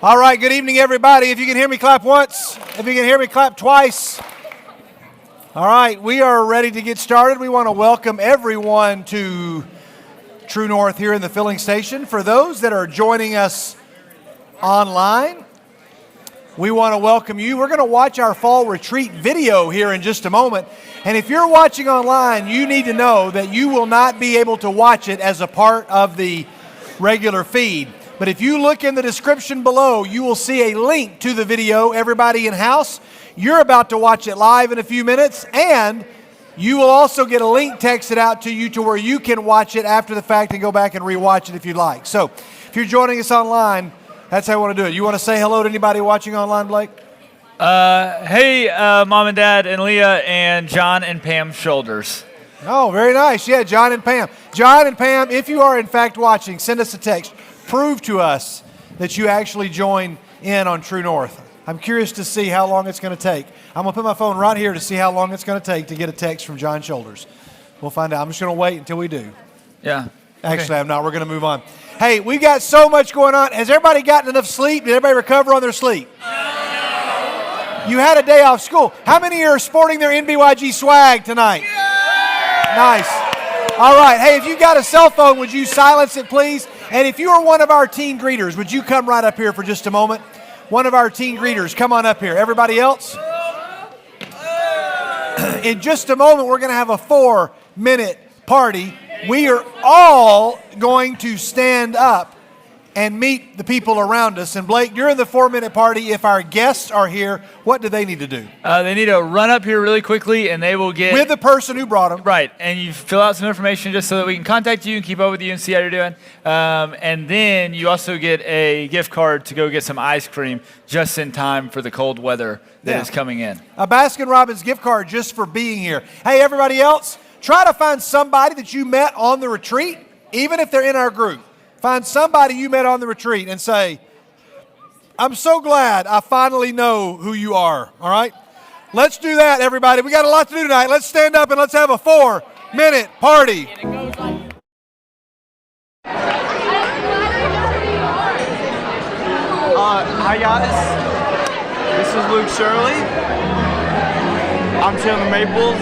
All right, good evening, everybody. If you can hear me, clap once. If you can hear me, clap twice. All right, we are ready to get started. We want to welcome everyone to True North here in the filling station. For those that are joining us online, we want to welcome you. We're going to watch our fall retreat video here in just a moment. And if you're watching online, you need to know that you will not be able to watch it as a part of the regular feed. But if you look in the description below, you will see a link to the video. Everybody in house, you're about to watch it live in a few minutes, and you will also get a link texted out to you to where you can watch it after the fact and go back and rewatch it if you'd like. So if you're joining us online, that's how I want to do it. You want to say hello to anybody watching online, Blake? Hey, Mom and Dad and Leah and John and Pam's shoulders. Oh, very nice. Yeah, John and Pam. John and Pam, if you are in fact watching, send us a text. Prove to us that you actually join in on True North. I'm curious to see how long it's going to take. I'm going to put my phone right here to see how long it's going to take to get a text from John's shoulders. We'll find out. I'm just going to wait until we do. Yeah. Actually, okay. I'm not. We're going to move on. Hey, we've got so much going on. Has everybody gotten enough sleep? Did everybody recover on their sleep? You had a day off school. How many are sporting their nbyg swag tonight? Nice. All right. Hey, if you've got a cell phone, would you silence it, please? And if you are one of our teen greeters, would you come right up here for just a moment? One of our teen greeters, come on up here. Everybody else? In just a moment, we're going to have a 4-minute party. We are all going to stand up and meet the people around us. And Blake, during the 4-minute party, if our guests are here, what do they need to do? They need to run up here really quickly, and they will get... With the person who brought them. Right, and you fill out some information just so that we can contact you and keep up with you and see how you're doing. And then you also get a gift card to go get some ice cream just in time for the cold weather that is coming in. A Baskin-Robbins gift card just for being here. Hey, everybody else, try to find somebody that you met on the retreat, even if they're in our group. Find somebody you met on the retreat and say, I'm so glad I finally know who you are, all right? Let's do that, everybody. We got a lot to do tonight. Let's stand up and let's have a 4-minute party. Hi, guys. This is Luke Shirley. I'm Chandler Maples.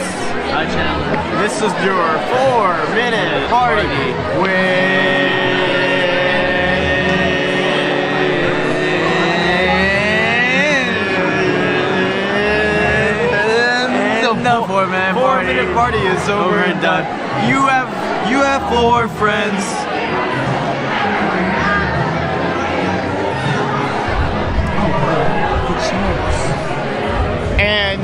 Hi, Chandler. This is your 4-minute party with... No 4-minute party. 4-minute party is over and done. You have 4 friends. And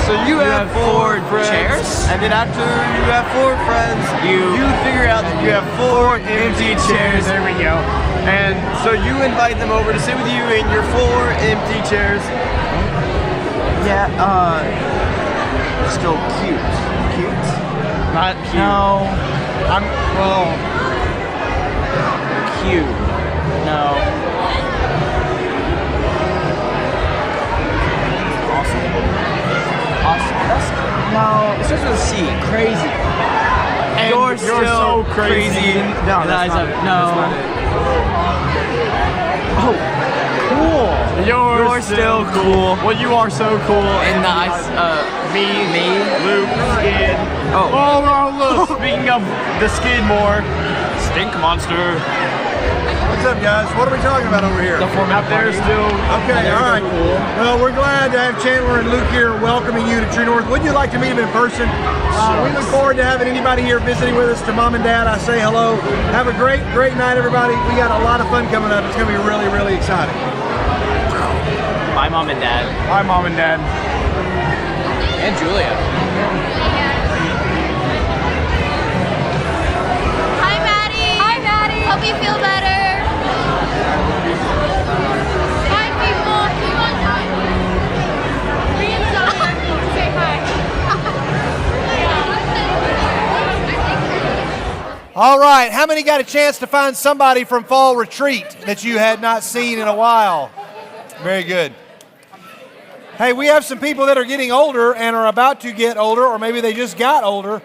so you have 4 friends. Chairs? And then after you have 4 friends, you figure out that you have 4 empty chairs. There we go. And so you invite them over to sit with you in your 4 empty chairs. Yeah, still cute. Cute? Not cute. No. Cute. No. Awesome. No. It starts with a C. Crazy. And you're so crazy. No, that's not it. No. That's not it. Oh. Cool. You're still cool. Well, you are so cool. And nice. Me, Luke, Skid. Oh, look. Speaking of the Skidmore, Stink Monster. What's up, guys? What are we talking about over here? The 4-minute Out there party. still. Okay, all right. Well, we're glad to have Chandler and Luke here welcoming you to True North. Would you like to meet them in person? We look forward to having anybody here visiting with us. To Mom and Dad, I say hello. Have a great night, everybody. We got a lot of fun coming up. It's going to be really, really exciting. Bye, Mom and Dad. Hi, Mom and Dad. And Julia. Hi, Maddie. Hi, Maddie. Hope you feel better. Hi, people. Come on. Be inside. Say hi. All right. How many got a chance to find somebody from Fall Retreat that you had not seen in a while? Very good. Hey, we have some people that are getting older and are about to get older, or maybe they just got older.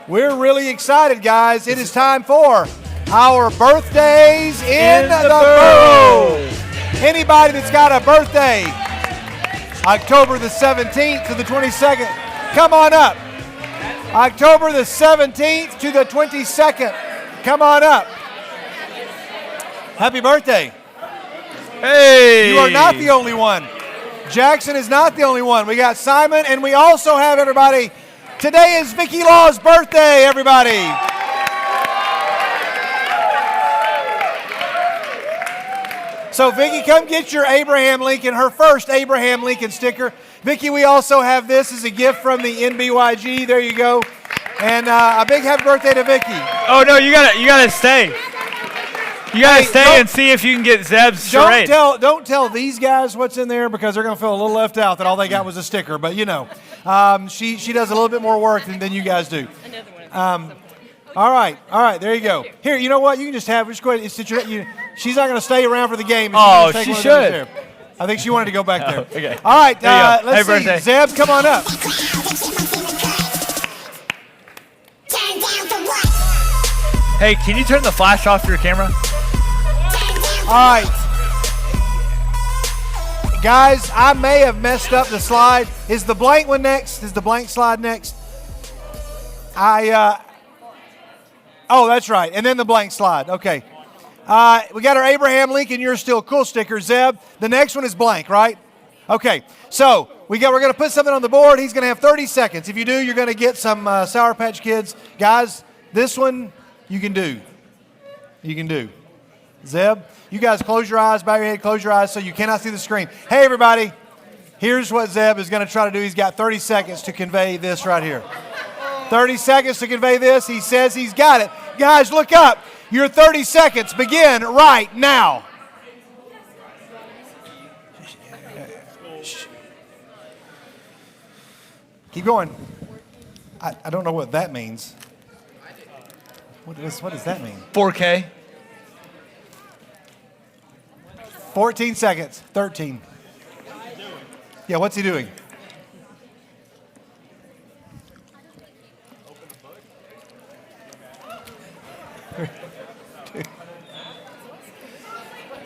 We're really excited, guys. It is time for our birthdays in the booth. Anybody that's got a birthday, October the 17th to the 22nd, come on up. October the 17th to the 22nd, come on up. Happy birthday. Hey! You are not the only one. Jackson is not the only one. We got Simon, and we also have, everybody, today is Vicky Law's birthday, everybody. So, Vicky, come get your Abraham Lincoln, her first Abraham Lincoln sticker. Vicky, we also have this as a gift from the nbyg. There you go. And a big happy birthday to Vicky. Oh, no, you gotta stay. You gotta stay and see if you can get Zeb's charade. Don't tell these guys what's in there because they're gonna feel a little left out that all they got was a sticker. But you know, she does a little bit more work than you guys do. All right, there you go. Here, you know what? You can just have. Just go ahead. She's not gonna stay around for the game. Oh, she should. I think she wanted to go back there. Okay. All right, let's see. Birthday. Zeb, come on up. Hey, can you turn the flash off your camera? All right. Guys, I may have messed up the slide. Is the blank one next? Is the blank slide next? Oh, that's right. And then the blank slide. Okay. We got our Abraham Lincoln, You're Still Cool sticker. Zeb, the next one is blank, right? Okay. So we're going to put something on the board. He's going to have 30 seconds. If you do, you're going to get some Sour Patch Kids. Guys, this one you can do. You can do. Zeb, you guys close your eyes, bow your head, close your eyes so you cannot see the screen. Hey, everybody, here's what Zeb is going to try to do. He's got 30 seconds to convey this right here. 30 seconds to convey this. He says he's got it. Guys, look up. Your 30 seconds begin right now. Keep going. I don't know what that means. What does that mean? 4K. 14 seconds. 13. Yeah, what's he doing?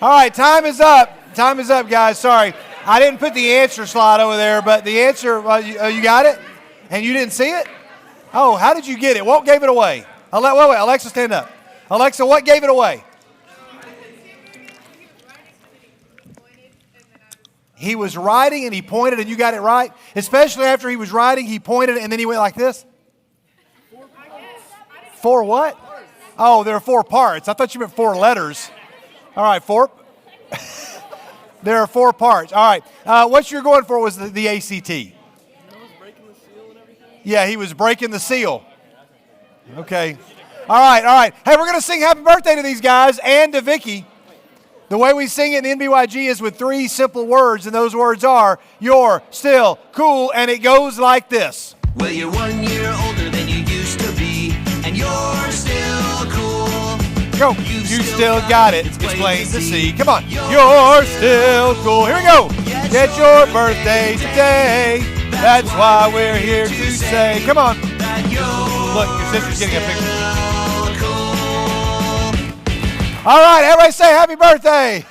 All right, time is up. Time is up, guys. Sorry. I didn't put the answer slide over there, but the answer, you got it? And you didn't see it? Oh, how did you get it? What gave it away? Wait, Alexa, stand up. Alexa, what gave it away? He was writing and he pointed and you got it right. Especially after he was writing, he pointed and then he went like this. 4 what? Oh, there are 4 parts. I thought you meant 4 letters. All right, 4. There are 4 parts. All right. What you're going for was the ACT. Yeah, he was breaking the seal. Okay. All right. Hey, we're going to sing happy birthday to these guys and to Vicky. The way we sing it in nbyg is with 3 simple words, and those words are, you're still cool, and it goes like this. Well, you're 1 year older than you used to be, and you're still cool. Go. You still got it. It's plain to see. Come on. You're still cool. Here we go. It's your birthday today. That's why we're here to say. Come on. Look, your sister's getting a picture. All right, everybody say happy birthday.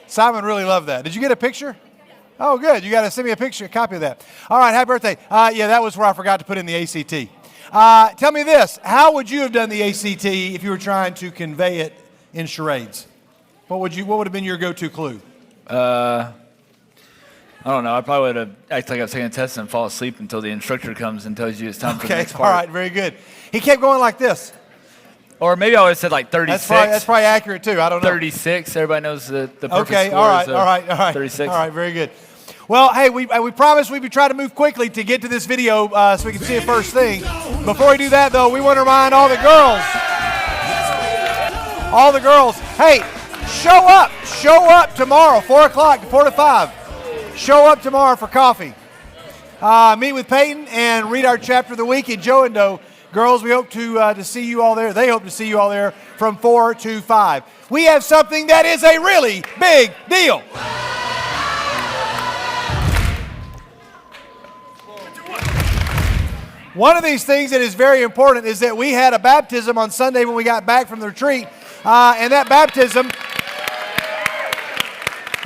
Simon really loved that. Did you get a picture? Oh, good. You got to send me a copy of that. All right, happy birthday. Yeah, that was where I forgot to put in the ACT. Tell me this. How would you have done the ACT if you were trying to convey it in charades? What would have been your go-to clue? I don't know. I probably would have acted like I was taking a test and fall asleep until the instructor comes and tells you it's time for the next part. All right, very good. He kept going like this. Or maybe I would have said like 36. That's probably accurate too. I don't know. 36. Everybody knows the perfect okay, score. All right. 36. All right, very good. Well, hey, we promised we would try to move quickly to get to this video so we can see it first thing. Before we do that, though, we want to remind all the girls. Hey, show up tomorrow, 4 o'clock, 4 to 5. Show up tomorrow for coffee. Meet with Peyton and read our chapter of the week in Joe and Doe. Girls, we hope to see you all there. They hope to see you all there from 4 to 5. We have something that is a really big deal. One of these things that is very important is that we had a baptism on Sunday when we got back from the retreat. And that baptism,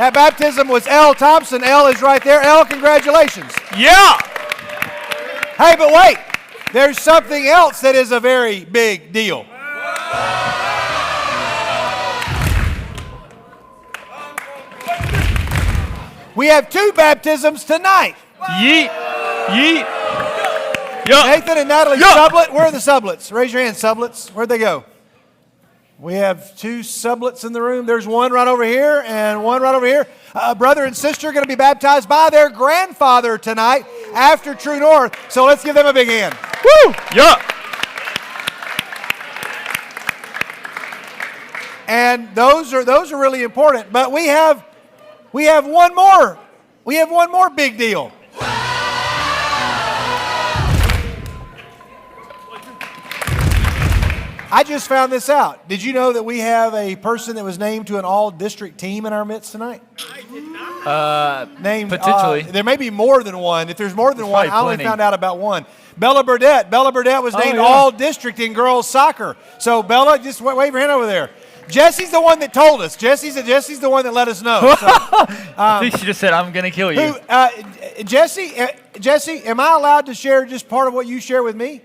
That baptism was L. Thompson. L is right there. L, congratulations. Yeah. Hey, but wait. There's something else that is a very big deal. We have 2 baptisms tonight. Yeet. Yeet. Yeah. Nathan and Natalie Sublet. Where are the Sublets? Raise your hand, Sublets. Where'd they go? We have 2 Sublets in the room. There's one right over here and one right over here. Brother and sister are going to be baptized by their grandfather tonight after True North. So let's give them a big hand. Woo. Yeah. And those are really important. But we have one more. We have one more big deal. I just found this out. Did you know that we have a person that was named to an all-district team in our midst tonight? I did not. Named potentially. There may be more than one. If there's more than one, I only plenty. found out about one. Bella Burdett. Bella Burdett was named all-district in girls soccer. So Bella, just wave your hand over there. Jesse's the one that told us. Jesse's the one that let us know. So, I think she just said, "I'm going to kill you." Jesse, am I allowed to share just part of what you share with me?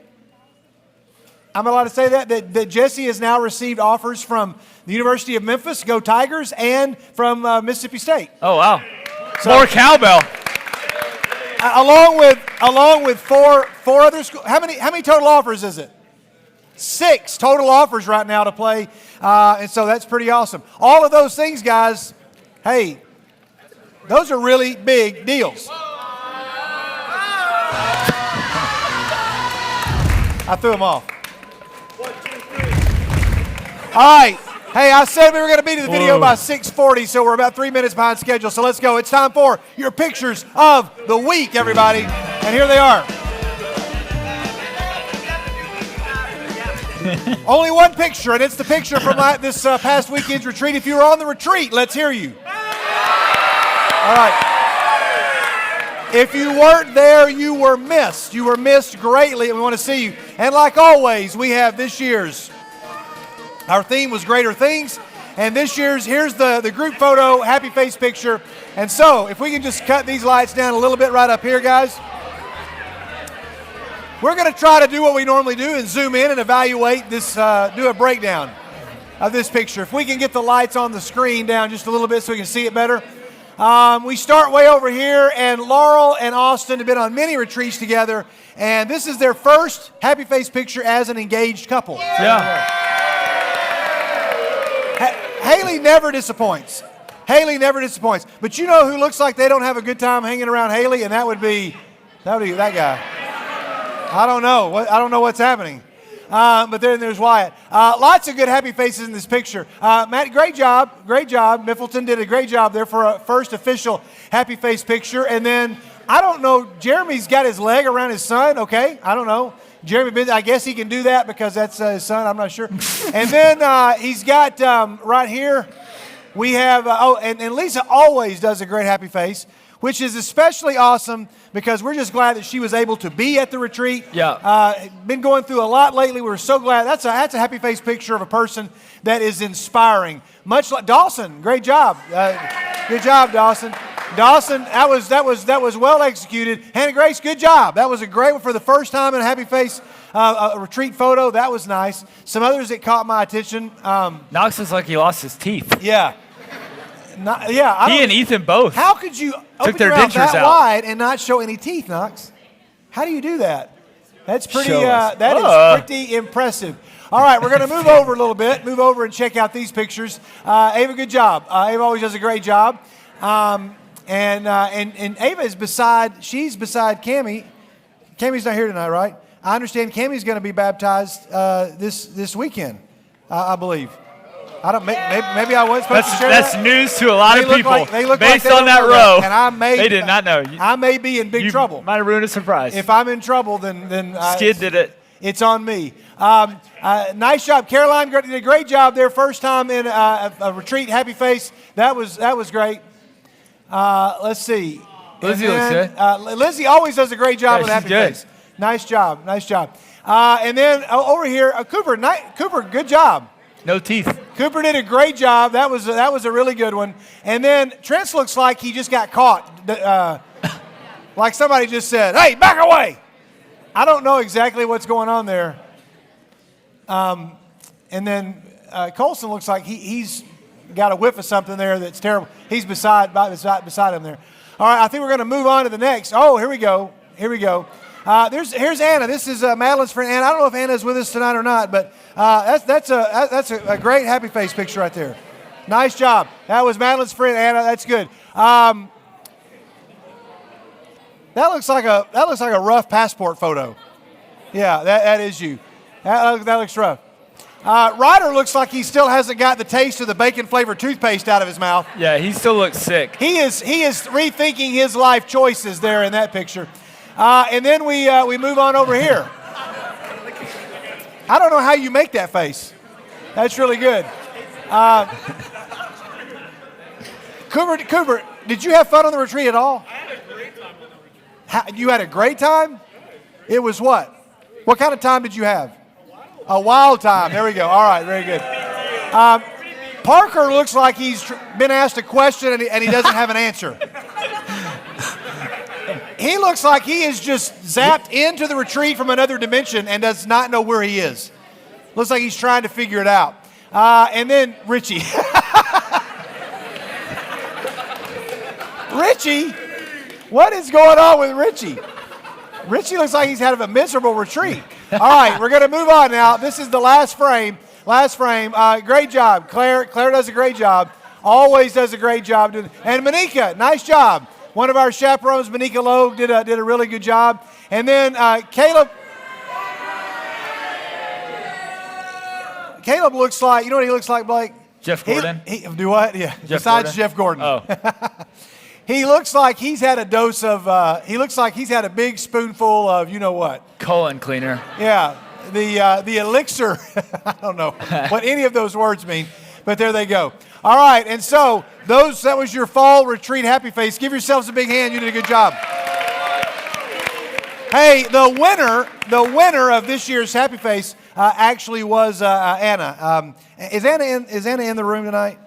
I'm allowed to say that Jesse has now received offers from the University of Memphis, go Tigers, and from Mississippi State. Oh wow! So, more cowbell. Along with four other schools. How many total offers is it? 6 total offers right now to play, and so that's pretty awesome. All of those things, guys. Hey, those are really big deals. I threw them off. All right. Hey, I said we were going to be to the video by 6:40, so we're about 3 minutes behind schedule. So let's go. It's time for your pictures of the week, everybody. And here they are. Only one picture, and it's the picture from this past weekend's retreat. If you were on the retreat, let's hear you. All right. If you weren't there, you were missed. You were missed greatly, and we want to see you. And like always, we have this year's. Our theme was Greater Things, and this year's, here's the group photo, happy face picture. And so, if we can just cut these lights down a little bit right up here, guys. We're going to try to do what we normally do and zoom in and evaluate this, do a breakdown of this picture. If we can get the lights on the screen down just a little bit so we can see it better. We start way over here, and Laurel and Austin have been on many retreats together, and this is their first happy face picture as an engaged couple. Yeah. Haley never disappoints. Haley never disappoints. But you know who looks like they don't have a good time hanging around Haley, and that would be that guy. I don't know what's happening. But then there's Wyatt. Lots of good happy faces in this picture. Matt, great job. Miffleton did a great job there for a first official happy face picture. And then, I don't know, Jeremy's got his leg around his son, okay? I don't know. Jeremy, I guess he can do that because that's his son. I'm not sure. And then he's got right here, we have, and Lisa always does a great happy face, which is especially awesome because we're just glad that she was able to be at the retreat. Yeah. Been going through a lot lately. We're so glad. That's a happy face picture of a person that is inspiring. Much like Dawson, great job. Good job, Dawson. Dawson, that was well executed. Hannah Grace, good job. That was a great one for the first time in a happy face a retreat photo. That was nice. Some others that caught my attention. Knox looks like he lost his teeth. Yeah. He and Ethan both. How could you open their your mouth dentures that out. wide and not show any teeth, Knox? How do you do that? That's pretty. Show us. That is pretty impressive. All right, we're going to move over a little bit. Move over and check out these pictures. Ava, good job. Ava always does a great job. And Ava is she's beside Cammie. Cammie's not here tonight, right? I understand Cammie's going to be baptized this weekend, I believe. I don't. Maybe I was supposed to share that. That's news to a lot of people. They look based like they on that don't know row. That. And they did not know. I may be in big trouble. Might have ruined a surprise. If I'm in trouble, then Skid did it. It's on me. Nice job, Caroline. Did a great job there. First time in a retreat. Happy face. That was great. Let's see. Lizzie looks good. Lizzie always does a great job with happy good. face. Nice job. And then over here, Cooper. Cooper, good job. No teeth. Cooper did a great job. That was a really good one. And then Trent looks like he just got caught. Like somebody just said, "Hey, back away." I don't know exactly what's going on there. And then Colson looks like he's got a whiff of something there that's terrible. He's beside him there. All right, I think we're going to move on to the next. Oh, here we go. Here's Anna. This is Madeline's friend Anna. I don't know if Anna's with us tonight or not, but that's a great happy face picture right there. Nice job. That was Madeline's friend Anna. That's good. That looks like a rough passport photo. Yeah, that is you. That looks rough. Ryder looks like he still hasn't got the taste of the bacon-flavored toothpaste out of his mouth. Yeah, he still looks sick. He is rethinking his life choices there in that picture. And then we move on over here. I don't know how you make that face. That's really good. Cooper, did you have fun on the retreat at all? I had a great time on the retreat. You had a great time? It was what? What kind of time did you have? A wild time. There we go. All right, very good. Parker looks like he's been asked a question and he doesn't have an answer. He looks like he is just zapped into the retreat from another dimension and does not know where he is. Looks like he's trying to figure it out. And then Richie. Richie? What is going on with Richie? Richie looks like he's had a miserable retreat. All right, we're going to move on now. This is the last frame. Great job. Claire does a great job. Always does a great job. And Monika, nice job. One of our chaperones, Monika Logue, did a really good job. And then Caleb looks like, you know what he looks like, Blake? Jeff Gordon? Do what? Yeah. Besides Gordon? Jeff Gordon. Oh. He looks like he's had a dose of, he looks like he's had a big spoonful of, you know what? Colon cleaner. Yeah. The elixir. I don't know what any of those words mean, but there they go. All right. And so that was your fall retreat happy face. Give yourselves a big hand. You did a good job. Hey, the winner of this year's happy face actually was Anna. Is Anna in the room tonight?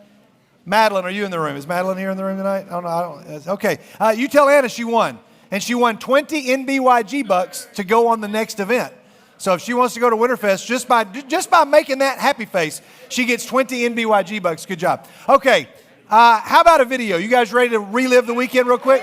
Madeline, are you in the room? Is Madeline here in the room tonight? I don't know. Okay. You tell Anna she won. And she won 20 nbyg bucks to go on the next event. So if she wants to go to Winterfest, just by making that happy face, she gets 20 nbyg bucks. Good job. Okay. How about a video? You guys ready to relive the weekend real quick?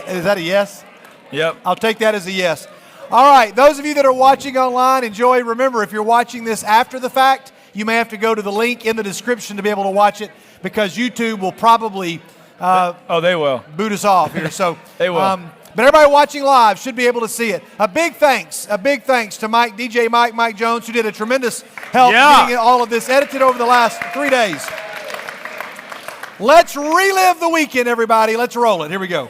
Is that a yes? Yep. I'll take that as a yes. All right, those of you that are watching online, enjoy. Remember, if you're watching this after the fact, you may have to go to the link in the description to be able to watch it because YouTube will probably they will boot us off here. So they will. But everybody watching live should be able to see it. A big thanks to Mike, DJ Mike Jones, who did a tremendous help getting all of this edited over the last 3 days. Let's relive the weekend, everybody. Let's roll it. Here we go.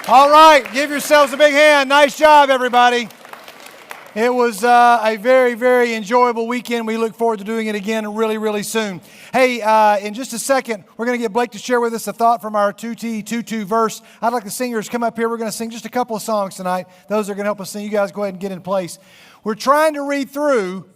All right, give yourselves a big hand. Nice job, everybody. It was a very, very enjoyable weekend. We look forward to doing it again really, really soon. Hey, in just a second, we're going to get Blake to share with us a thought from our 2T22 verse. I'd like the singers to come up here. We're going to sing just a couple of songs tonight. Those are going to help us sing. You guys go ahead and get in place. We're trying to read through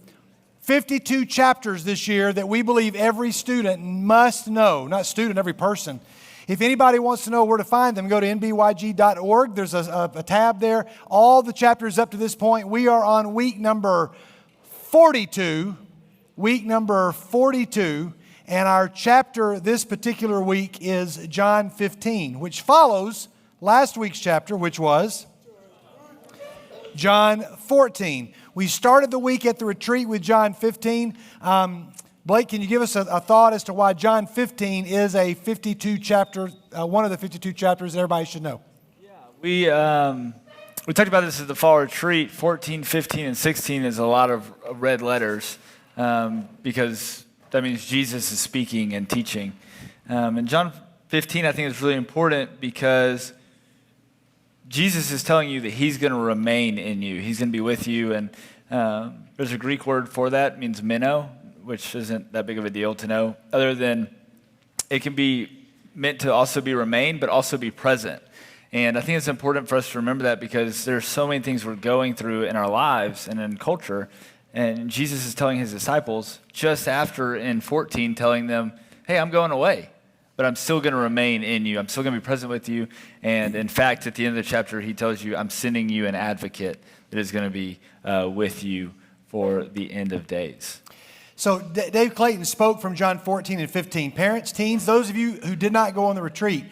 52 chapters this year that we believe every student must know. Not student, every person. If anybody wants to know where to find them, go to nbyg.org. There's a tab there. All the chapters up to this point. We are on week number 42. And our chapter this particular week is John 15, which follows last week's chapter, which was John 14. We started the week at the retreat with John 15. Blake, can you give us a thought as to why John 15 is a 52 chapter, one of the 52 chapters that everybody should know? Yeah, we talked about this at the fall retreat. 14, 15, and 16 is a lot of red letters because that means Jesus is speaking and teaching. And John 15, I think, is really important because Jesus is telling you that he's going to remain in you. He's going to be with you. And there's a Greek word for that. It means meno, which isn't that big of a deal to know, other than it can be meant to also be remain, but also be present. And I think it's important for us to remember that because there's so many things we're going through in our lives and in culture. And Jesus is telling his disciples just after in 14, telling them, hey, I'm going away, but I'm still going to remain in you. I'm still going to be present with you. And in fact, at the end of the chapter, he tells you, I'm sending you an advocate that is going to be with you for the end of days. So Dave Clayton spoke from John 14 and 15. Parents, teens, those of you who did not go on the retreat,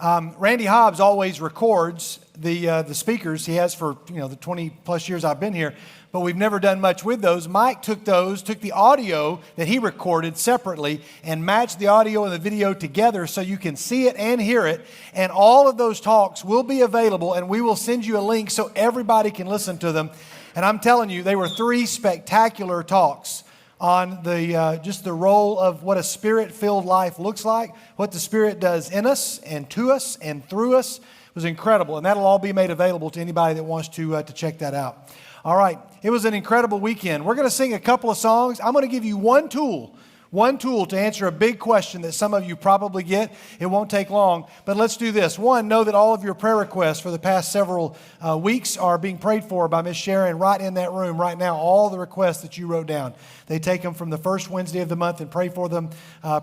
Randy Hobbs always records the speakers. He has for the 20 plus years I've been here, but we've never done much with those. Mike took the audio that he recorded separately and matched the audio and the video together so you can see it and hear it. And all of those talks will be available, and we will send you a link so everybody can listen to them. And I'm telling you, they were 3 spectacular talks on the just the role of what a Spirit-filled life looks like, what the Spirit does in us and to us and through us. It was incredible, and that'll all be made available to anybody that wants to check that out. All right, it was an incredible weekend. We're going to sing a couple of songs. I'm going to give you one tool to answer a big question that some of you probably get. It won't take long, but let's do this. One, know that all of your prayer requests for the past several weeks are being prayed for by Miss Sharon right in that room right now, all the requests that you wrote down. They take them from the first Wednesday of the month and pray for them.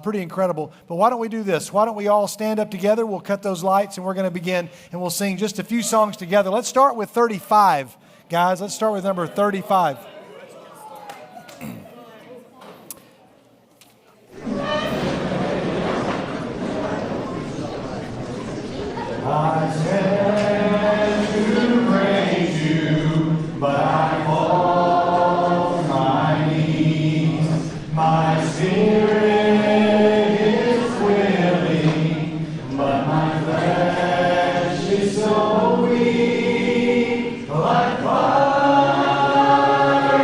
Pretty incredible. But why don't we do this? Why don't we all stand up together? We'll cut those lights, and we're going to begin, and we'll sing just a few songs together. Let's start with 35, guys. Let's start with number 35. I stand to praise you, but I fall on my knees. My spirit is willing, but my flesh is so weak. Like fire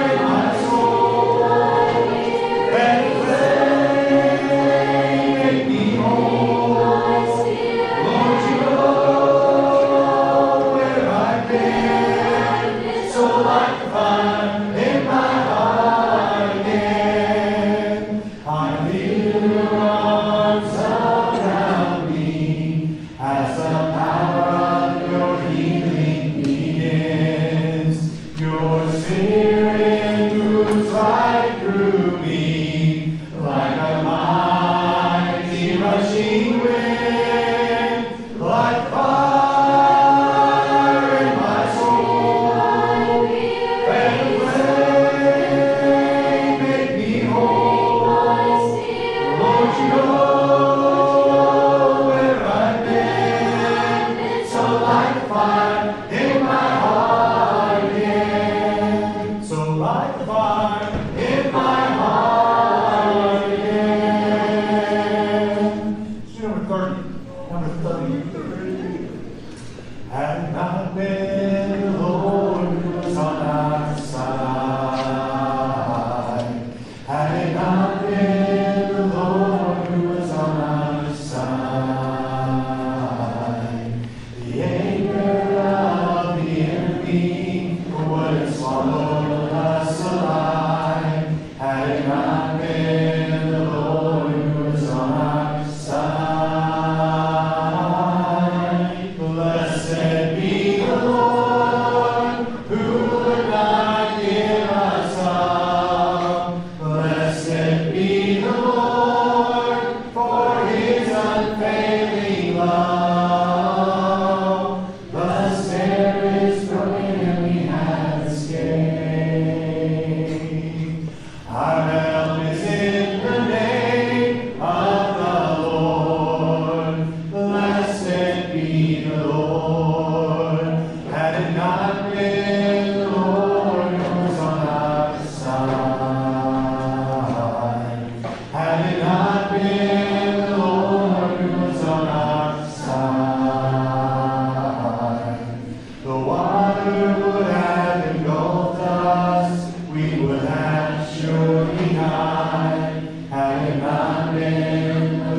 in my soul, and flame make me whole.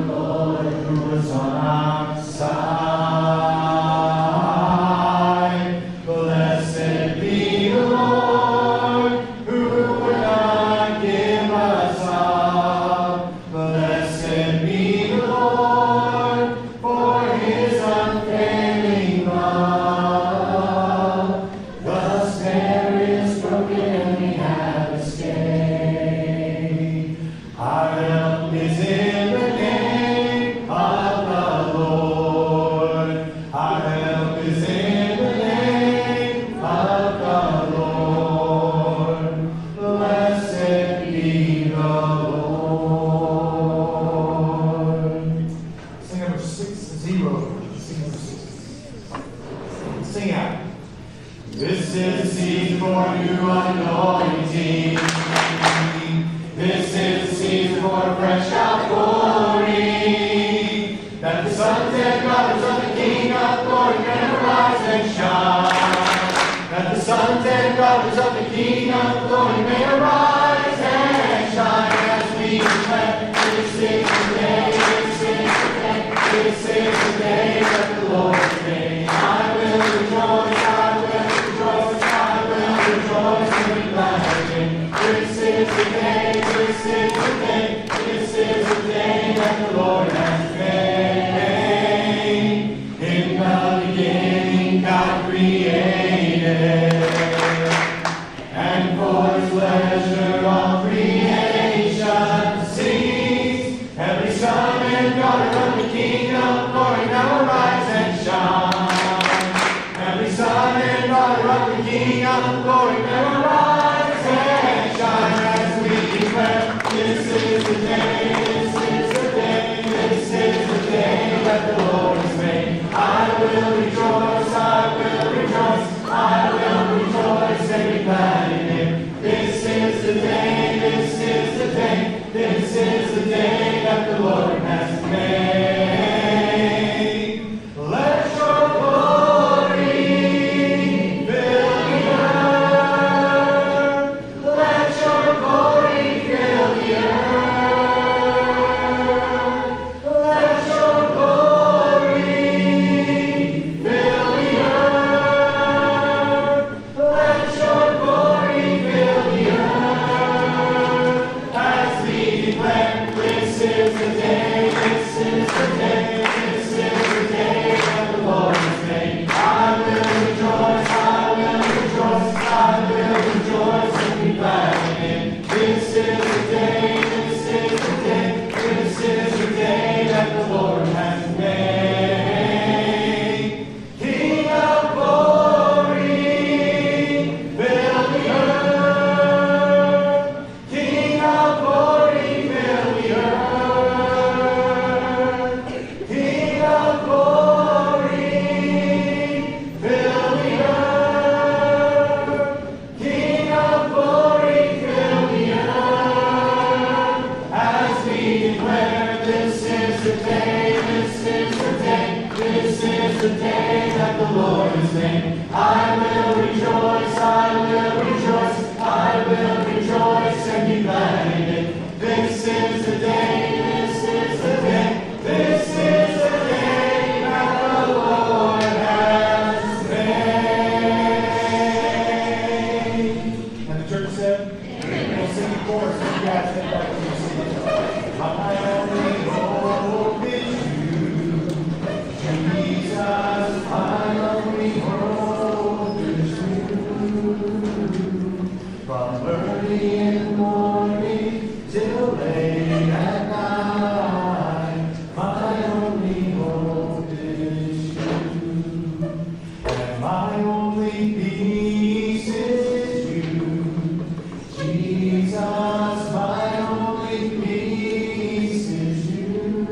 Lord, you on our side. Sing out. This is the season for new anointing. This is the season for a fresh outpouring. That the sons and daughters of the King of glory may arise and shine. That the sons and daughters of the King of glory may arise and shine as we declare, this is the day, this is the day, this is the day that the Lord has made. I will rejoice, I will rejoice, I will rejoice and be glad again. This is the day, this is the day, this is the day that the Lord has made. In the beginning God created, and for His pleasure all creation sings. Every son and daughter of the King of glory now arise and shine. Every son and daughter of the King of glory now arise and shine as we declare, this is the day, this is the day, this is the day that the Lord has made. I will rejoice, I will rejoice, I will rejoice and be glad in Him. This is the day, this is the day, this is the day that the Lord has made. Let your glory fill the earth. Let your glory fill the earth. Let your glory fill the earth. Let your glory fill the earth. As we declare, this is the day, this is the day, this is the day that the Lord has made. I will rejoice, I will rejoice, I will rejoice and be glad in Him. This is the day, this is the day, this is the day that the Lord has made. King of glory, fill the earth. King of glory, fill the earth. King of glory, fill the earth. King of glory, fill the earth. As we declare, this is the day, this is the day, this is the day that the Lord has made. I will rejoice, I will rejoice, I will rejoice and be glad in it. This is the day, this is the day, this is the day that the Lord has made. And the church said, we'll sing the chorus. You guys say that when you sing it. My only hope is you, Jesus. My only hope is you. From early in the morning till late at night, my only hope is you. And my only peace is you, Jesus. My only peace is you.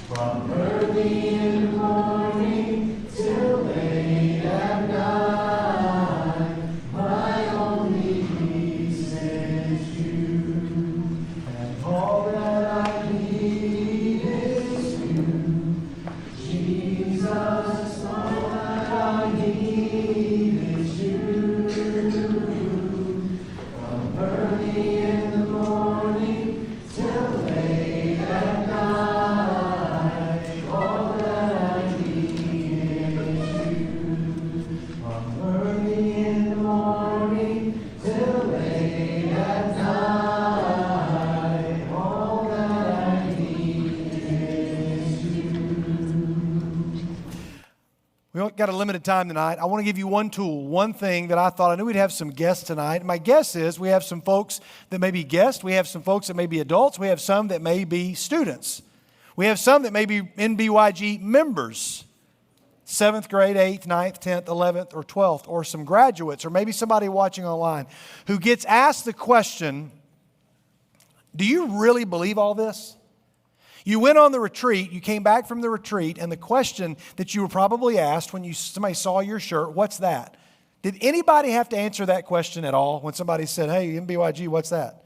From early in the morning till late at night, my only peace is you. And all that I need is you, Jesus. All that I need is you. From early in the morning till late at night, all that I need is you. From early in the morning till late at night, all that I need is you. We got a limited time tonight. I want to give you one tool, one thing that I thought. I knew we'd have some guests tonight. My guess is we have some folks that may be guests. We have some folks that may be adults. We have some that may be students. We have some that may be NBYG members, 7th grade, 8th, 9th, 10th, 11th, or 12th, or some graduates, or maybe somebody watching online who gets asked the question, do you really believe all this? You went on the retreat, you came back from the retreat, and the question that you were probably asked when somebody saw your shirt, what's that? Did anybody have to answer that question at all when somebody said, hey, nbyg, what's that?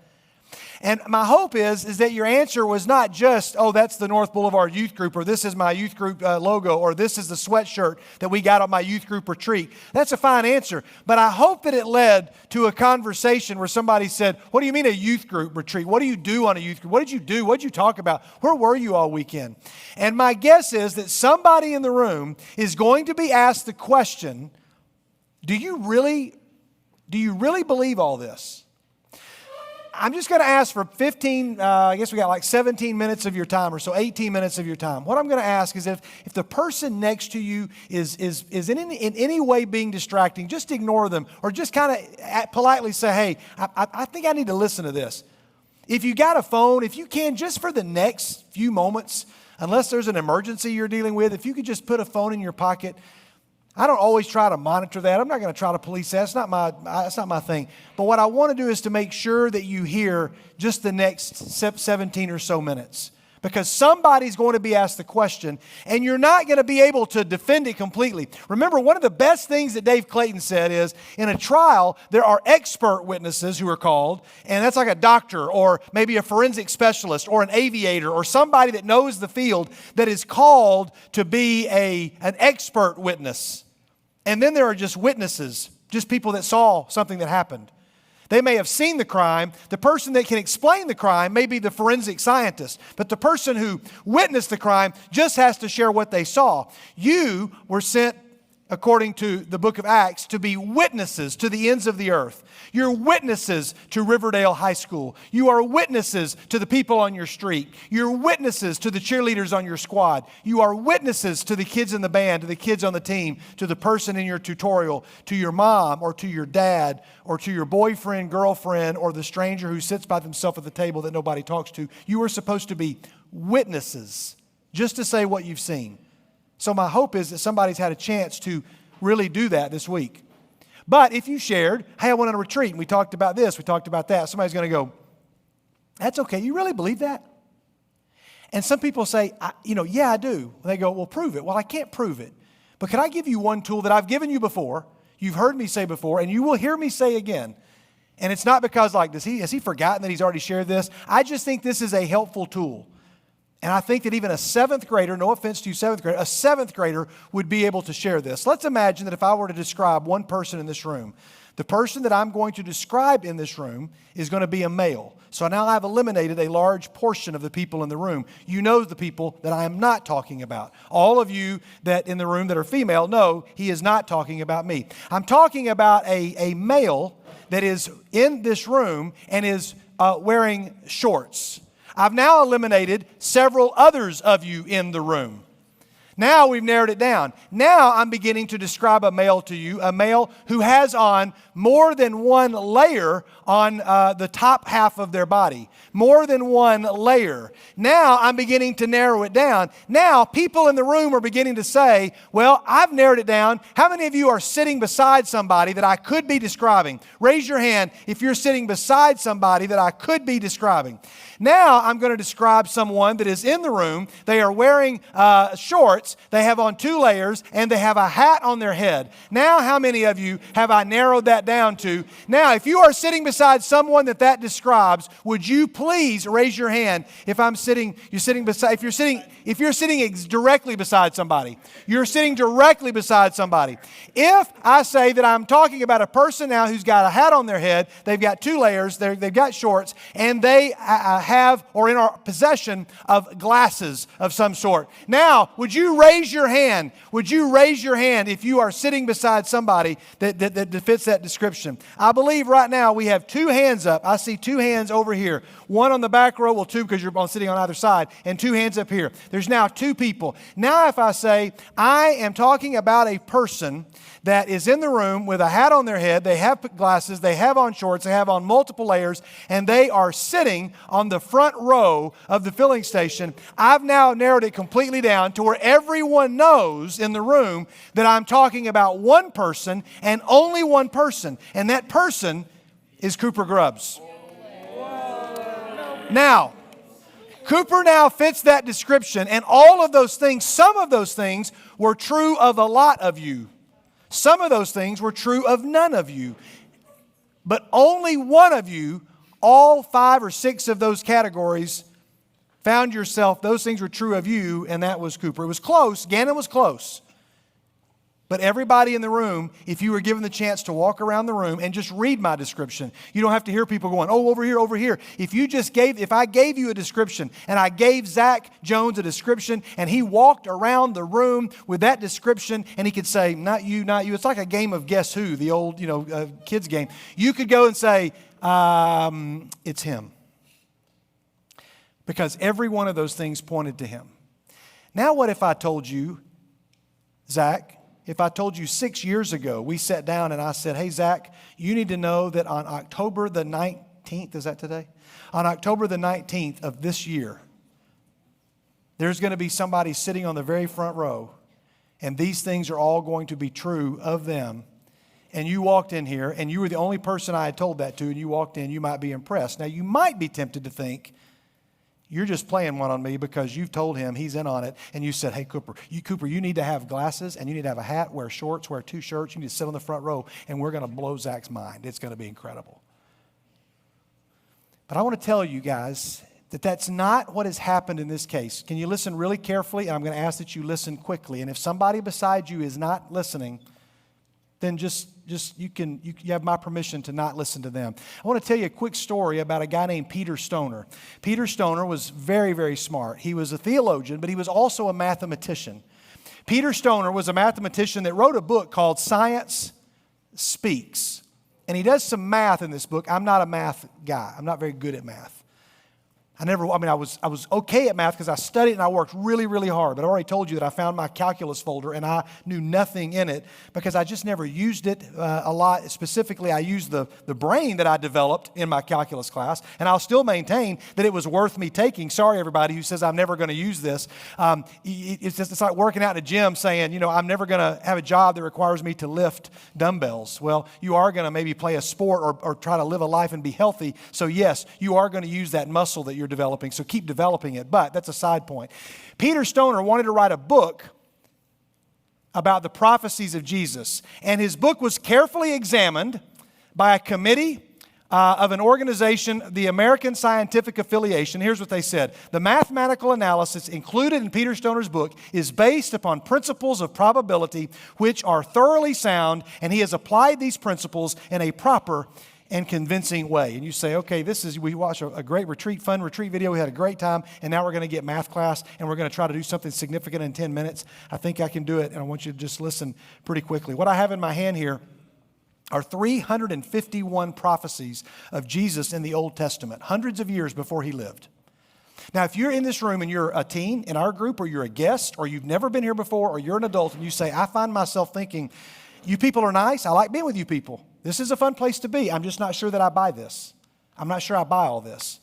And my hope is that your answer was not just, oh, that's the North Boulevard Youth Group, or this is my youth group logo, or this is the sweatshirt that we got on my youth group retreat. That's a fine answer. But I hope that it led to a conversation where somebody said, what do you mean a youth group retreat? What do you do on a youth group? What did you do? What did you talk about? Where were you all weekend? And my guess is that somebody in the room is going to be asked the question, do you really believe all this? I'm just going to ask for 15, I guess we got like 17 minutes of your time or so, 18 minutes of your time. What I'm going to ask is if the person next to you is in any way being distracting, just ignore them or just kind of politely say, hey, I think I need to listen to this. If you got a phone, if you can, just for the next few moments, unless there's an emergency you're dealing with, if you could just put a phone in your pocket. I don't always try to monitor that. I'm not going to try to police that. It's not my thing. But what I want to do is to make sure that you hear just the next 17 or so minutes. Because somebody's going to be asked the question, and you're not going to be able to defend it completely. Remember, one of the best things that Dave Clayton said is, in a trial, there are expert witnesses who are called, and that's like a doctor or maybe a forensic specialist or an aviator or somebody that knows the field that is called to be an expert witness. And then there are just witnesses, just people that saw something that happened. They may have seen the crime. The person that can explain the crime may be the forensic scientist. But the person who witnessed the crime just has to share what they saw. You were sent, according to the book of Acts, to be witnesses to the ends of the earth. You're witnesses to Riverdale High School. You are witnesses to the people on your street. You're witnesses to the cheerleaders on your squad. You are witnesses to the kids in the band, to the kids on the team, to the person in your tutorial, to your mom or to your dad or to your boyfriend, girlfriend, or the stranger who sits by themselves at the table that nobody talks to. You are supposed to be witnesses just to say what you've seen. So my hope is that somebody's had a chance to really do that this week. But if you shared, hey, I went on a retreat and we talked about this, we talked about that, somebody's going to go, that's okay, you really believe that? And some people say, yeah, I do. And they go, well, prove it. Well, I can't prove it. But can I give you one tool that I've given you before, you've heard me say before, and you will hear me say again. And it's not because has he forgotten that he's already shared this? I just think this is a helpful tool. And I think that even a seventh grader, no offense to you seventh grader, a seventh grader would be able to share this. Let's imagine that if I were to describe one person in this room, the person that I'm going to describe in this room is going to be a male. So now I've eliminated a large portion of the people in the room. You know the people that I am not talking about. All of you that in the room that are female know he is not talking about me. I'm talking about a male that is in this room and is wearing shorts. I've now eliminated several others of you in the room. Now we've narrowed it down. Now I'm beginning to describe a male to you, a male who has on more than one layer on the top half of their body. More than one layer. Now I'm beginning to narrow it down. Now people in the room are beginning to say, well, I've narrowed it down. How many of you are sitting beside somebody that I could be describing? Raise your hand if you're sitting beside somebody that I could be describing. Now I'm going to describe someone that is in the room. They are wearing shorts. They have on 2 layers and they have a hat on their head. Now how many of you have I narrowed that down to? Now if you are sitting beside someone that describes, would you please raise your hand if you're sitting directly beside somebody. You're sitting directly beside somebody. If I say that I'm talking about a person now who's got a hat on their head, they've got 2 layers, they've got shorts, and they have or in our possession of glasses of some sort. Now, would you raise your hand? Would you raise your hand if you are sitting beside somebody that fits that description? I believe right now we have 2 hands up. I see 2 hands over here. One on the back row, well 2 because you're sitting on either side, and 2 hands up here. There's now 2 people. Now if I say, I am talking about a person that is in the room with a hat on their head, they have glasses, they have on shorts, they have on multiple layers, and they are sitting on the front row of the filling station, I've now narrowed it completely down to where everyone knows in the room that I'm talking about one person and only one person, and that person is Cooper Grubbs. Now, Cooper now fits that description, and all of those things, some of those things were true of a lot of you. Some of those things were true of none of you. But only one of you, all 5 or 6 of those categories, found yourself, those things were true of you, and that was Cooper. It was close. Gannon was close. But everybody in the room, if you were given the chance to walk around the room and just read my description, you don't have to hear people going, oh, over here, over here. If I gave you a description and I gave Zach Jones a description and he walked around the room with that description and he could say, not you, not you. It's like a game of Guess Who, the old, kids game. You could go and say, it's him. Because every one of those things pointed to him. Now what if I told you, Zach, if I told you 6 years ago, we sat down and I said, hey, Zach, you need to know that on October the 19th, is that today? On October the 19th of this year, there's going to be somebody sitting on the very front row, and these things are all going to be true of them. And you walked in here, and you were the only person I had told that to, and you walked in, you might be impressed. Now, you might be tempted to think, you're just playing one on me because you've told him he's in on it. And you said, hey, Cooper, you need to have glasses and you need to have a hat, wear shorts, wear 2 shirts. You need to sit on the front row and we're going to blow Zach's mind. It's going to be incredible. But I want to tell you guys that that's not what has happened in this case. Can you listen really carefully? And I'm going to ask that you listen quickly. And if somebody beside you is not listening, then just you have my permission to not listen to them. I want to tell you a quick story about a guy named Peter Stoner. Peter Stoner was very, very smart. He was a theologian, but he was also a mathematician. Peter Stoner was a mathematician that wrote a book called Science Speaks. And he does some math in this book. I'm not a math guy. I'm not very good at math. I was okay at math because I studied and I worked really, really hard. But I already told you that I found my calculus folder and I knew nothing in it because I just never used it a lot. Specifically, I used the brain that I developed in my calculus class, and I'll still maintain that it was worth me taking. Sorry, everybody who says I'm never going to use this. It's like working out in a gym saying, I'm never going to have a job that requires me to lift dumbbells. Well, you are going to maybe play a sport or try to live a life and be healthy. So yes, you are going to use that muscle that you're developing, so keep developing it. But that's a side point. Peter Stoner wanted to write a book about the prophecies of Jesus, and his book was carefully examined by a committee of an organization, the American Scientific Affiliation. Here's what they said. The mathematical analysis included in Peter Stoner's book is based upon principles of probability which are thoroughly sound, and he has applied these principles in a proper and convincing way. And you say, okay, we watched a great fun retreat video. We had a great time, and now we're going to get math class, and we're going to try to do something significant in 10 minutes. I think I can do it, and I want you to just listen pretty quickly. What I have in my hand here are 351 prophecies of Jesus in the Old Testament, hundreds of years before he lived. Now, if you're in this room and you're a teen in our group, or you're a guest, or you've never been here before, or you're an adult, and you say, I find myself thinking, you people are nice. I like being with you people. This is a fun place to be. I'm just not sure that I buy this. I'm not sure I buy all this.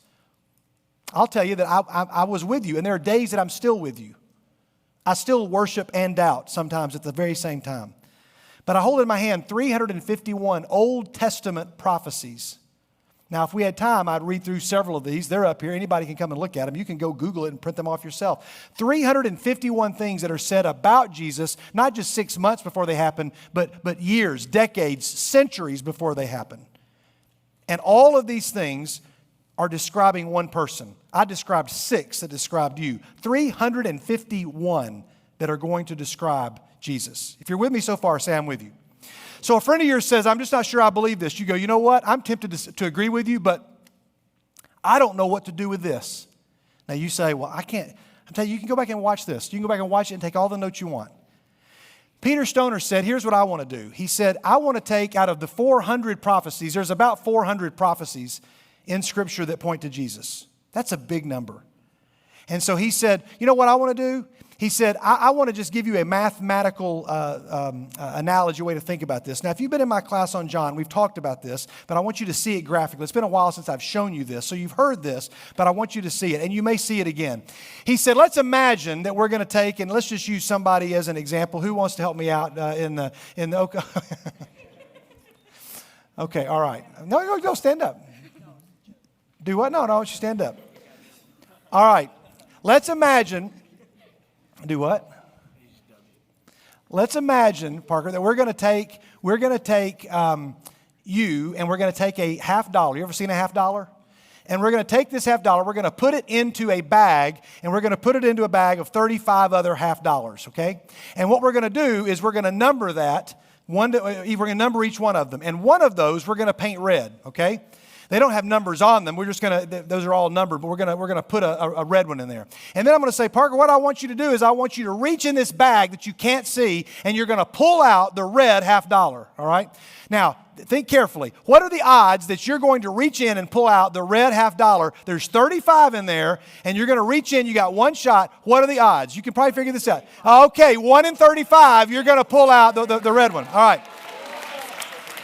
I'll tell you that I was with you, and there are days that I'm still with you. I still worship and doubt sometimes at the very same time. But I hold in my hand 351 Old Testament prophecies. Now, if we had time, I'd read through several of these. They're up here. Anybody can come and look at them. You can go Google it and print them off yourself. 351 things that are said about Jesus, not just 6 months before they happen, but years, decades, centuries before they happen. And all of these things are describing one person. I described 6 that described you. 351 that are going to describe Jesus. If you're with me so far, say I'm with you. So a friend of yours says, I'm just not sure I believe this. You go, you know what? I'm tempted to agree with you, but I don't know what to do with this. Now you say, well, I can't. I tell you, you can go back and watch this. You can go back and watch it and take all the notes you want. Peter Stoner said, here's what I want to do. He said, I want to take out of the 400 prophecies, there's about 400 prophecies in Scripture that point to Jesus. That's a big number. And so he said, you know what I want to do? He said, I want to just give you a mathematical analogy, a way to think about this. Now, if you've been in my class on John, we've talked about this, but I want you to see it graphically. It's been a while since I've shown you this, so you've heard this, but I want you to see it, and you may see it again. He said, let's imagine that we're going to take, and let's just use somebody as an example. Who wants to help me out in the okay, all right. No, stand up. Do what? No, I want you to stand up. All right. Let's imagine. Do what? Let's imagine, Parker, that we're going to take you and we're going to take a $50. You ever seen a $50? And we're going to take this $50, we're going to put it into a bag, and we're going to put it into a bag of 35 other $50, okay? And what we're going to do is we're going to number that, we're going to number each one of them. And one of those we're going to paint red, okay? They don't have numbers on them. We're just going to, those are all numbered, but we're going to put a red one in there. And then I'm going to say, Parker, what I want you to do is I want you to reach in this bag that you can't see, and you're going to pull out the red $50, all right? Now, think carefully. What are the odds that you're going to reach in and pull out the red $50? There's 35 in there, and you're going to reach in. You got one shot. What are the odds? You can probably figure this out. Okay, 1 in 35, you're going to pull out the red one. All right.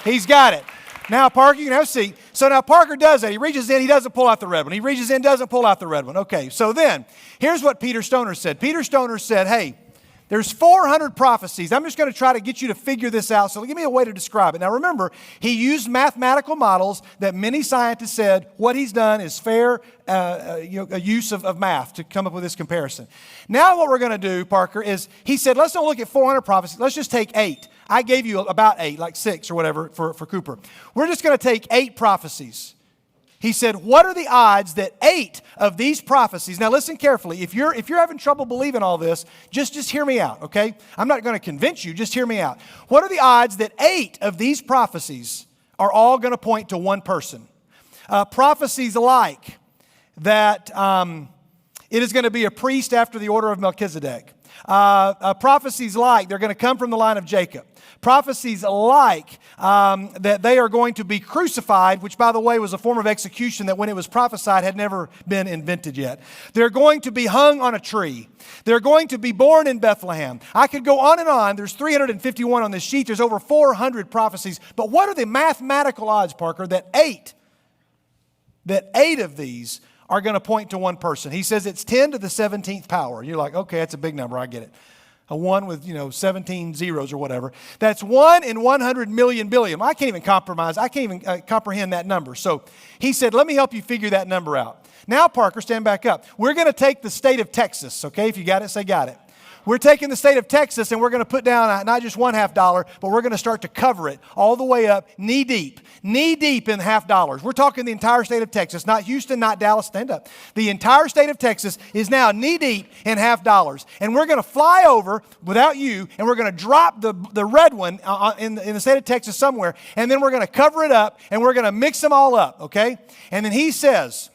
He's got it. Now, Parker, you can have a seat. So now Parker does that. He reaches in. He doesn't pull out the red one. He reaches in, doesn't pull out the red one. Okay, so then here's what Peter Stoner said. Peter Stoner said, hey, there's 400 prophecies. I'm just going to try to get you to figure this out. So give me a way to describe it. Now remember, he used mathematical models that many scientists said what he's done is fair a use of math to come up with this comparison. Now what we're going to do, Parker, is he said, let's don't look at 400 prophecies. Let's just take 8. I gave you about 8, like 6 or whatever for Cooper. We're just going to take 8 prophecies. He said, what are the odds that 8 of these prophecies, now listen carefully, if you're having trouble believing all this, just hear me out, okay? I'm not going to convince you, just hear me out. What are the odds that 8 of these prophecies are all going to point to one person? Prophecies like that it is going to be a priest after the order of Melchizedek. Prophecies like they're going to come from the line of Jacob. Prophecies like that they are going to be crucified, which, by the way, was a form of execution that when it was prophesied had never been invented yet. They're going to be hung on a tree. They're going to be born in Bethlehem. I could go on and on. There's 351 on this sheet. There's over 400 prophecies. But what are the mathematical odds, Parker, that 8 of these are going to point to one person? He says it's 10 to the 17th power. You're like, okay, that's a big number. I get it. A 1 with, 17 zeros or whatever. That's 1 in 100 million billion. I can't even comprehend that number. So he said, let me help you figure that number out. Now, Parker, stand back up. We're going to take the state of Texas, okay? If you got it, say got it. We're taking the state of Texas and we're going to put down not just one $50, but we're going to start to cover it all the way up knee deep in $50. We're talking the entire state of Texas, not Houston, not Dallas. Stand up. The entire state of Texas is now knee deep in $50. And we're going to fly over without you and we're going to drop the red one in the state of Texas somewhere. And then we're going to cover it up and we're going to mix them all up, okay? And then he says,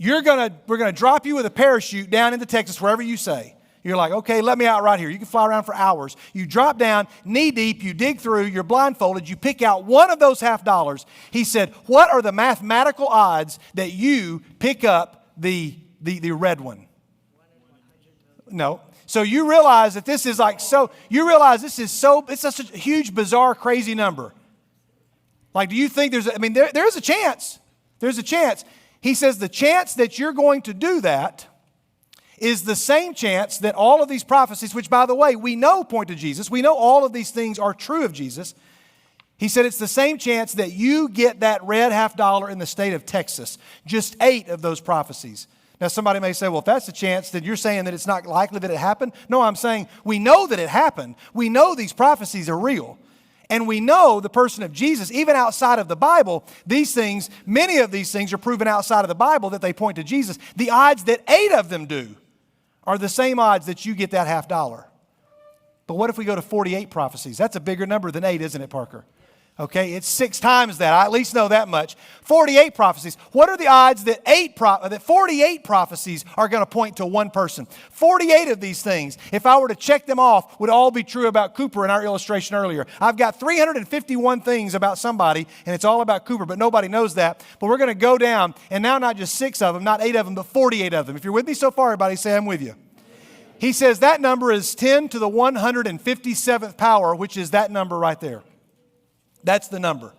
we're going to drop you with a parachute down into Texas, wherever you say. You're like, okay, let me out right here. You can fly around for hours. You drop down, knee deep, you dig through, you're blindfolded, you pick out one of those $50. He said, what are the mathematical odds that you pick up the red one? No. So you realize that this is it's such a huge, bizarre, crazy number. Like, do you think there is a chance. There's a chance. He says the chance that you're going to do that is the same chance that all of these prophecies, which, by the way, we know point to Jesus. We know all of these things are true of Jesus. He said it's the same chance that you get that red $50 in the state of Texas. Just 8 of those prophecies. Now, somebody may say, well, if that's the chance, then you're saying that it's not likely that it happened. No, I'm saying we know that it happened. We know these prophecies are real. And we know the person of Jesus, even outside of the Bible, many of these things are proven outside of the Bible that they point to Jesus. The odds that 8 of them do are the same odds that you get that $50. But what if we go to 48 prophecies? That's a bigger number than 8, isn't it, Parker? Okay, it's 6 times that. I at least know that much. 48 prophecies. What are the odds that 48 prophecies are going to point to one person? 48 of these things, if I were to check them off, would all be true about Cooper in our illustration earlier. I've got 351 things about somebody, and it's all about Cooper, but nobody knows that. But we're going to go down, and now not just 6 of them, not 8 of them, but 48 of them. If you're with me so far, everybody say, I'm with you. He says that number is 10 to the 157th power, which is that number right there. That's the number.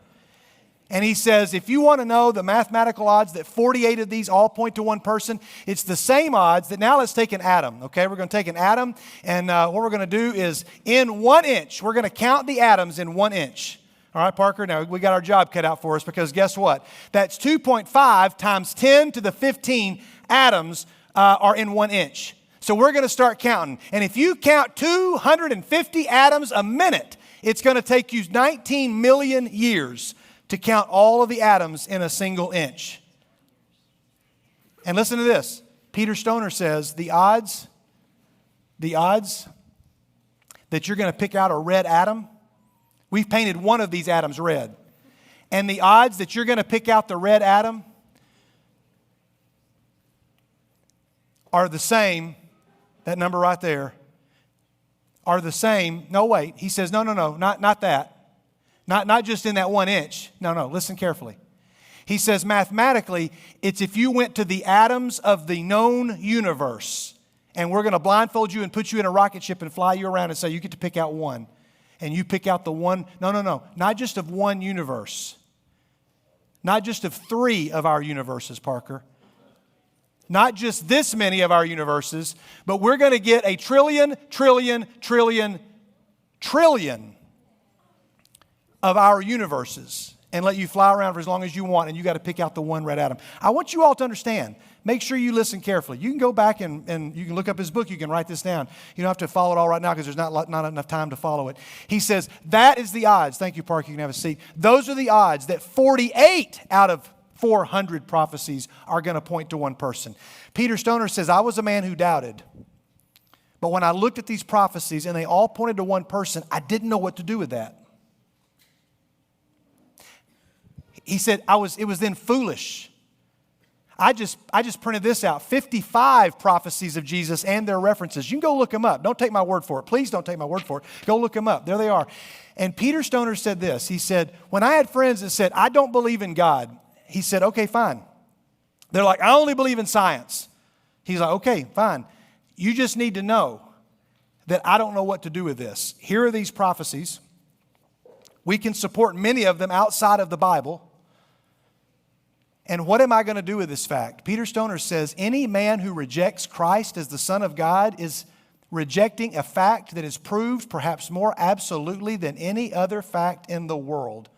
And he says, if you want to know the mathematical odds that 48 of these all point to one person, it's the same odds that now let's take an atom, okay? We're going to take an atom, and what we're going to do is in 1 inch, we're going to count the atoms in 1 inch, All right, Parker, now we got our job cut out for us because guess what? That's 2.5 times 10 to the 15 atoms are in 1 inch. So we're going to start counting. And if you count 250 atoms a minute, it's going to take you 19 million years to count all of the atoms in a single inch. And listen to this. Peter Stoner says the odds that you're going to pick out a red atom, we've painted one of these atoms red. And the odds that you're going to pick out the red atom are the same, that number right there, are the same. No, wait. He says, no, not that. Not just in that 1 inch. No, listen carefully. He says mathematically, it's if you went to the atoms of the known universe, and we're going to blindfold you and put you in a rocket ship and fly you around and say, you get to pick out one. And you pick out the one. No. Not just of one universe. Not just of 3 of our universes, Parker. Not just this many of our universes, but we're going to get a trillion of our universes and let you fly around for as long as you want, and you got to pick out the one red atom. I want you all to understand. Make sure you listen carefully. You can go back and you can look up his book. You can write this down. You don't have to follow it all right now because there's not enough time to follow it. He says, that is the odds. Thank you, Park. You can have a seat. Those are the odds that 48 out of 400 prophecies are going to point to one person. Peter Stoner says, I was a man who doubted. But when I looked at these prophecies and they all pointed to one person, I didn't know what to do with that. He said, it was then foolish. I just printed this out. 55 prophecies of Jesus and their references. You can go look them up. Don't take my word for it. Please don't take my word for it. Go look them up. There they are. And Peter Stoner said this. He said, when I had friends that said, I don't believe in God, he said, okay, fine. They're like, I only believe in science. He's like, okay, fine. You just need to know that I don't know what to do with this. Here are these prophecies. We can support many of them outside of the Bible. And what am I going to do with this fact? Peter Stoner says, any man who rejects Christ as the Son of God is rejecting a fact that is proved perhaps more absolutely than any other fact in the world.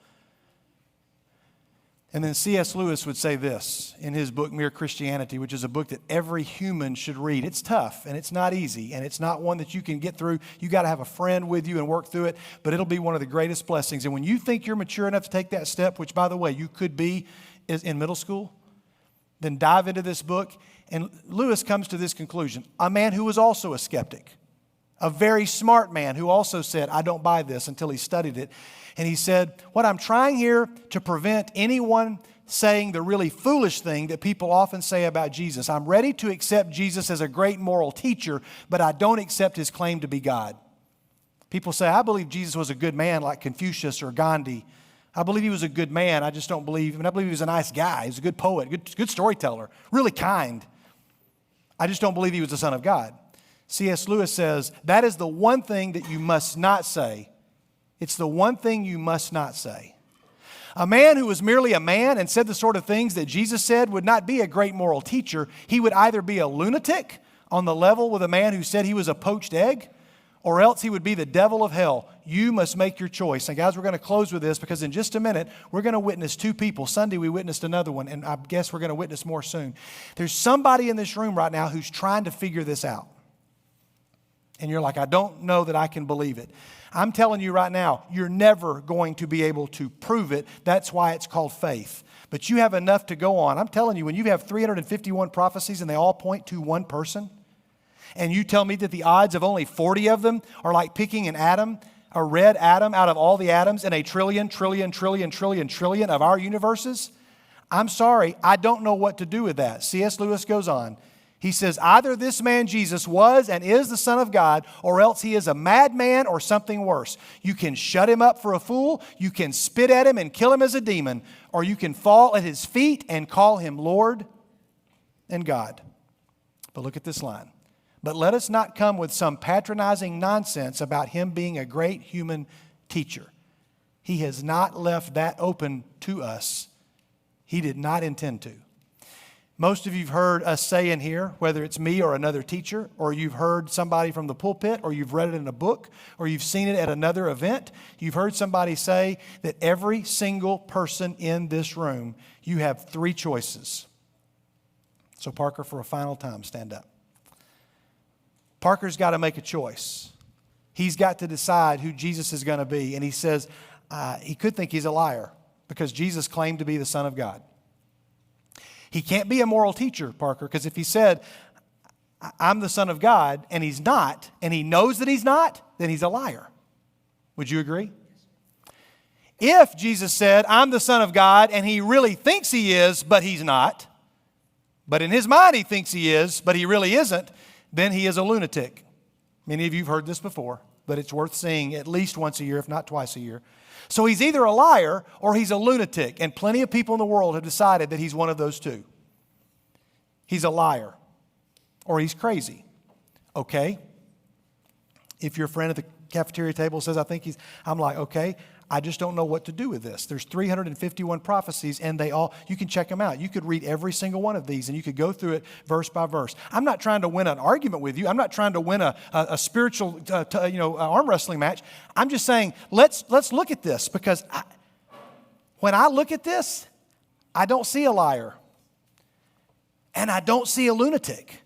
And then C.S. Lewis would say this in his book, Mere Christianity, which is a book that every human should read. It's tough, and it's not easy, and it's not one that you can get through. You got to have a friend with you and work through it, but it'll be one of the greatest blessings. And when you think you're mature enough to take that step, which, by the way, you could be in middle school, then dive into this book. And Lewis comes to this conclusion. A man who was also a skeptic, a very smart man who also said, I don't buy this, until he studied it. And he said, what I'm trying here to prevent anyone saying the really foolish thing that people often say about Jesus. I'm ready to accept Jesus as a great moral teacher, but I don't accept his claim to be God. People say, I believe Jesus was a good man like Confucius or Gandhi. I believe he was a good man. I just don't believe, I believe he was a nice guy. He was a good poet, good storyteller, really kind. I just don't believe he was the Son of God. C.S. Lewis says, that is the one thing that you must not say. It's the one thing you must not say. A man who was merely a man and said the sort of things that Jesus said would not be a great moral teacher. He would either be a lunatic on the level with a man who said he was a poached egg, or else he would be the devil of hell. You must make your choice. And guys, we're going to close with this because in just a minute, we're going to witness 2 people. Sunday, we witnessed another one, and I guess we're going to witness more soon. There's somebody in this room right now who's trying to figure this out. And you're like, I don't know that I can believe it. I'm telling you right now, you're never going to be able to prove it. That's why it's called faith. But you have enough to go on. I'm telling you, when you have 351 prophecies and they all point to one person, and you tell me that the odds of only 40 of them are like picking an atom, a red atom out of all the atoms in a trillion of our universes, I'm sorry, I don't know what to do with that. C.S. Lewis goes on. He says, either this man Jesus was and is the Son of God, or else he is a madman or something worse. You can shut him up for a fool, you can spit at him and kill him as a demon, or you can fall at his feet and call him Lord and God. But look at this line. But let us not come with some patronizing nonsense about him being a great human teacher. He has not left that open to us. He did not intend to. Most of you've heard us say in here, whether it's me or another teacher, or you've heard somebody from the pulpit, or you've read it in a book, or you've seen it at another event. You've heard somebody say that every single person in this room, you have 3 choices. So Parker, for a final time, stand up. Parker's got to make a choice. He's got to decide who Jesus is going to be. And he says he could think he's a liar because Jesus claimed to be the Son of God. He can't be a moral teacher, Parker, because if he said, I'm the Son of God, and he's not, and he knows that he's not, then he's a liar. Would you agree? If Jesus said, I'm the Son of God, and he really thinks he is, but he's not, but in his mind he thinks he is, but he really isn't, then he is a lunatic. Many of you have heard this before, but it's worth seeing at least once a year, if not twice a year. So he's either a liar or he's a lunatic, and plenty of people in the world have decided that he's one of those two. He's a liar or he's crazy. Okay? If your friend at the cafeteria table says, I'm like, okay, I just don't know what to do with this. There's 351 prophecies, and you can check them out. You could read every single one of these, and you could go through it verse by verse. I'm not trying to win an argument with you. I'm not trying to win a spiritual arm wrestling match. I'm just saying, let's look at this, because when I look at this, I don't see a liar, and I don't see a lunatic.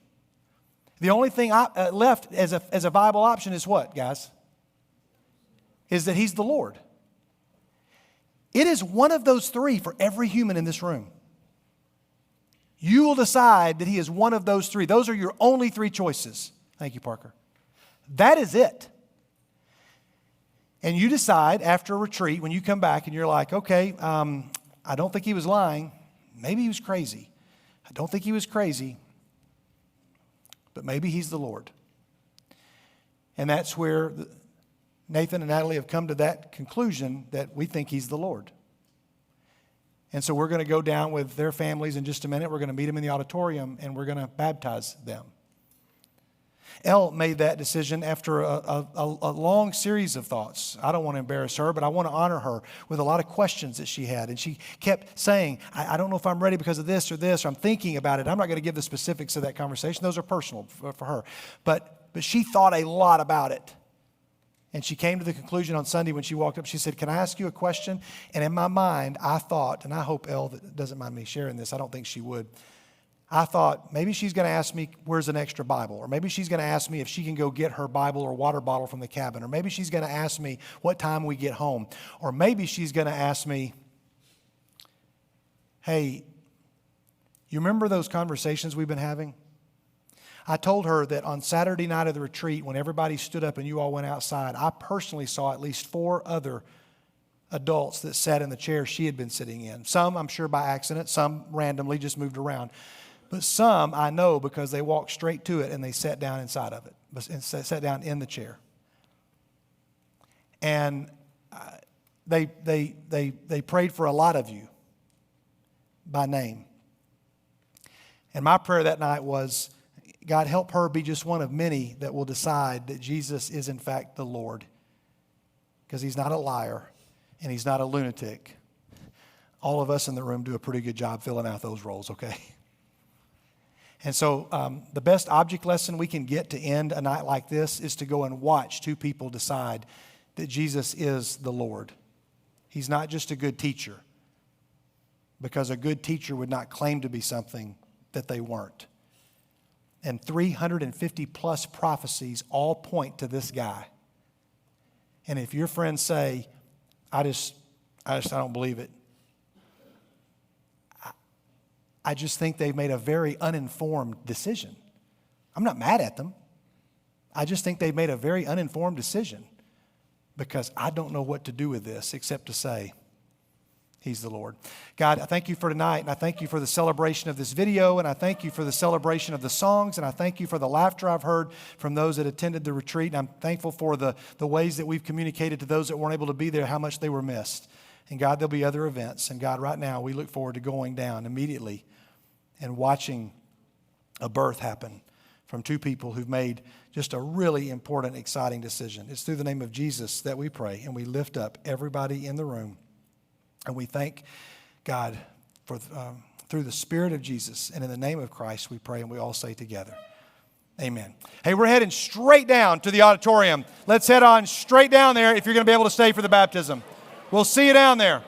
The only thing left as a viable option is what, guys? Is that he's the Lord. It is one of those 3 for every human in this room. You will decide that he is one of those 3. Those are your only 3 choices. Thank you, Parker. That is it. And you decide after a retreat, when you come back and you're like, okay, I don't think he was lying. Maybe he was crazy. I don't think he was crazy, but maybe he's the Lord. And that's where Nathan and Natalie have come to that conclusion that we think he's the Lord. And so we're going to go down with their families in just a minute. We're going to meet them in the auditorium, and we're going to baptize them. Elle made that decision after a long series of thoughts. I don't want to embarrass her, but I want to honor her with a lot of questions that she had. And she kept saying, I don't know if I'm ready because of this, or I'm thinking about it. I'm not going to give the specifics of that conversation. Those are personal for her. But she thought a lot about it. And she came to the conclusion on Sunday when she walked up, she said, can I ask you a question? And in my mind, I thought, and I hope Elle doesn't mind me sharing this, I don't think she would. I thought maybe she's going to ask me, where's an extra Bible? Or maybe she's going to ask me if she can go get her Bible or water bottle from the cabin. Or maybe she's going to ask me what time we get home. Or maybe she's going to ask me, hey, you remember those conversations we've been having? I told her that on Saturday night of the retreat, when everybody stood up and you all went outside, I personally saw at least 4 other adults that sat in the chair she had been sitting in. Some, I'm sure, by accident. Some randomly just moved around. But some I know because they walked straight to it and they sat down inside of it, and sat down in the chair. And they prayed for a lot of you by name. And my prayer that night was, God, help her be just one of many that will decide that Jesus is in fact the Lord. Because he's not a liar and he's not a lunatic. All of us in the room do a pretty good job filling out those roles, okay? And so the best object lesson we can get to end a night like this is to go and watch 2 people decide that Jesus is the Lord. He's not just a good teacher, because a good teacher would not claim to be something that they weren't. And 350 plus prophecies all point to this guy. And if your friends say, I don't believe it, I just think they've made a very uninformed decision. I'm not mad at them. I just think they've made a very uninformed decision, because I don't know what to do with this except to say, he's the Lord. God, I thank you for tonight, and I thank you for the celebration of this video, and I thank you for the celebration of the songs, and I thank you for the laughter I've heard from those that attended the retreat. And I'm thankful for the ways that we've communicated to those that weren't able to be there how much they were missed. And God, there'll be other events. And God, right now, we look forward to going down immediately and watching a birth happen from 2 people who've made just a really important, exciting decision. It's through the name of Jesus that we pray, and we lift up everybody in the room. And we thank God for through the Spirit of Jesus. And in the name of Christ, we pray, and we all say together, amen. Hey, we're heading straight down to the auditorium. Let's head on straight down there if you're going to be able to stay for the baptism. We'll see you down there.